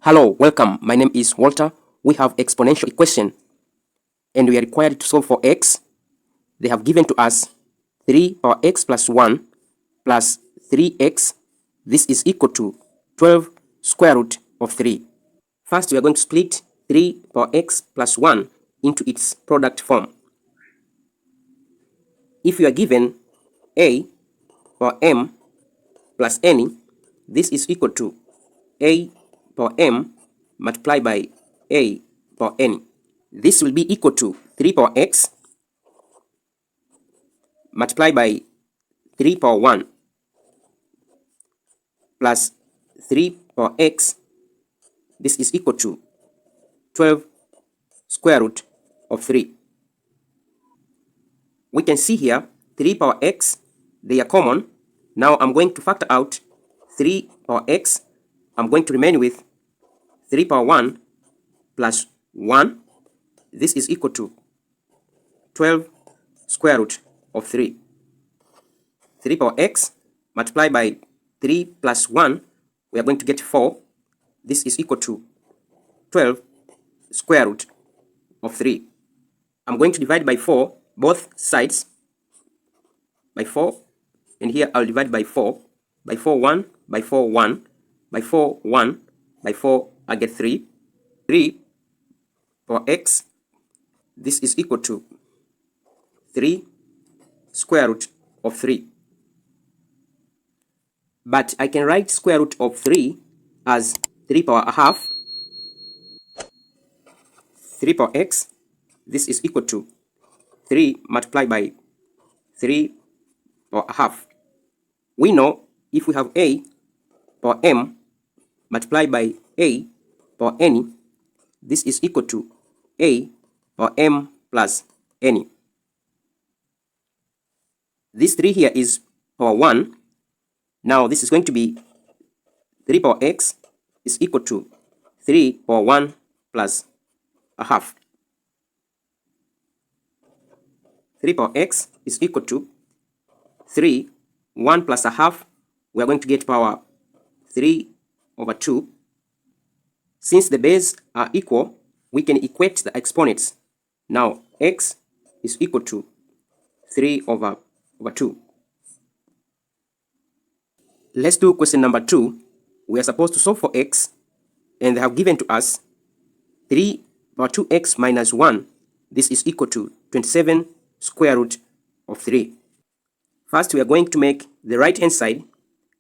Hello, welcome. My name is Walter. We have exponential equation and we are required to solve for x. They have given to us 3 power x plus 1 plus 3x. This is equal to 12 square root of 3. First, we are going to split 3 power x plus 1 into its product form. If you are given a power m plus n, this is equal to a power m multiplied by a power n. This will be equal to 3 power x multiplied by 3 power 1 plus 3 power x. This is equal to 12 square root of 3. We can see here 3 power x, they are common. Now I'm going to factor out 3 power x. I'm going to remain with 3 power 1 plus 1. This is equal to 12 square root of 3. 3 power x multiplied by 3 plus 1, we are going to get 4. This is equal to 12 square root of 3. I'm going to divide by 4 both sides by 4, and here I'll divide by 4. By 4, 1, by 4, 1, by 4, 1, by 4, I get 3. 3 power x, this is equal to 3 square root of 3. But I can write square root of 3 as 3 power a half. 3 power x, this is equal to 3 multiplied by 3 power a half. We know if we have a power m multiplied by a power n, this is equal to a power m plus n. This 3 here is power 1. Now this is going to be 3 power x is equal to 3 power 1 plus a half. 3 power x is equal to 3, 1 plus a half. We are going to get power 3 over 2. Since the bases are equal, we can equate the exponents. Now x is equal to 3 over 2. Let's do question number 2. We are supposed to solve for x, and they have given to us 3 power 2x minus 1. This is equal to 27 square root of 3. First, we are going to make the right hand side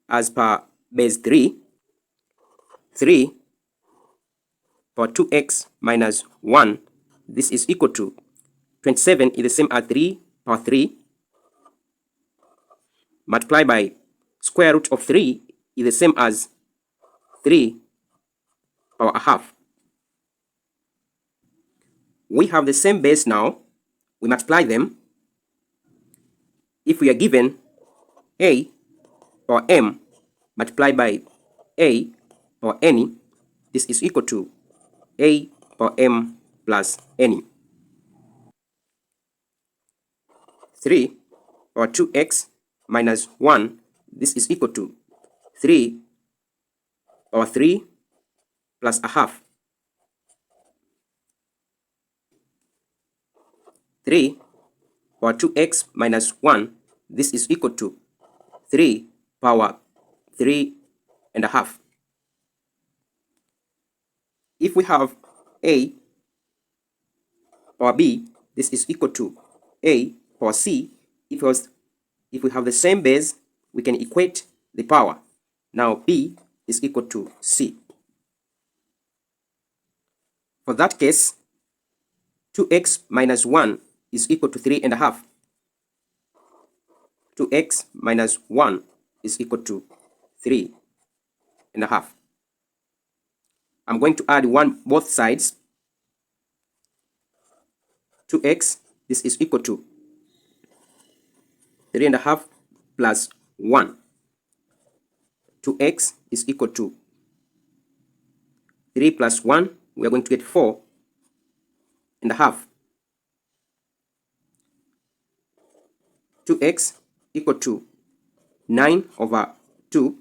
as per base 3. 3 power 2x minus 1. This is equal to 27 is the same as 3 power 3 multiplied by square root of 3 is the same as 3 power a half. We have the same base now. We multiply them. If we are given a power m multiplied by a power n, this is equal to a power m plus n. 3 power 2x minus 1, this is equal to 3 power 3 plus a half. 3 power 2x minus 1, this is equal to 3 power 3 and a half. If we have a power b, this is equal to a power c. If we have the same base, we can equate the power. Now b is equal to c. For that case, 2x minus 1 is equal to 3 and a half. 2x minus 1 is equal to 3 and a half. I'm going to add 1 both sides. 2x, this is equal to 3 and a half plus 1. 2x is equal to 3 plus 1. We are going to get 4 and a half. 2x equal to 9 over 2.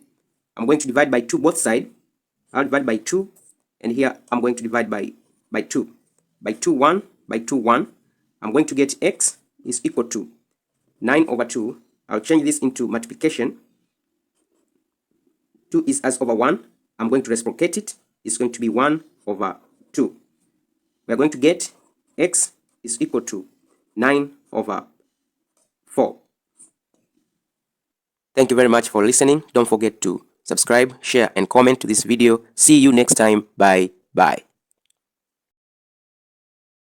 I'm going to divide by 2 both sides. I'll divide by 2 and here I'm going to divide by 2. By 2, 1, by 2, 1. I'm going to get x is equal to 9 over 2. I'll change this into multiplication. 2 is as over 1. I'm going to reciprocate it. It's going to be 1 over 2. We're going to get x is equal to 9 over 4. Thank you very much for listening. Don't forget to subscribe, share, and comment to this video. See you next time. Bye.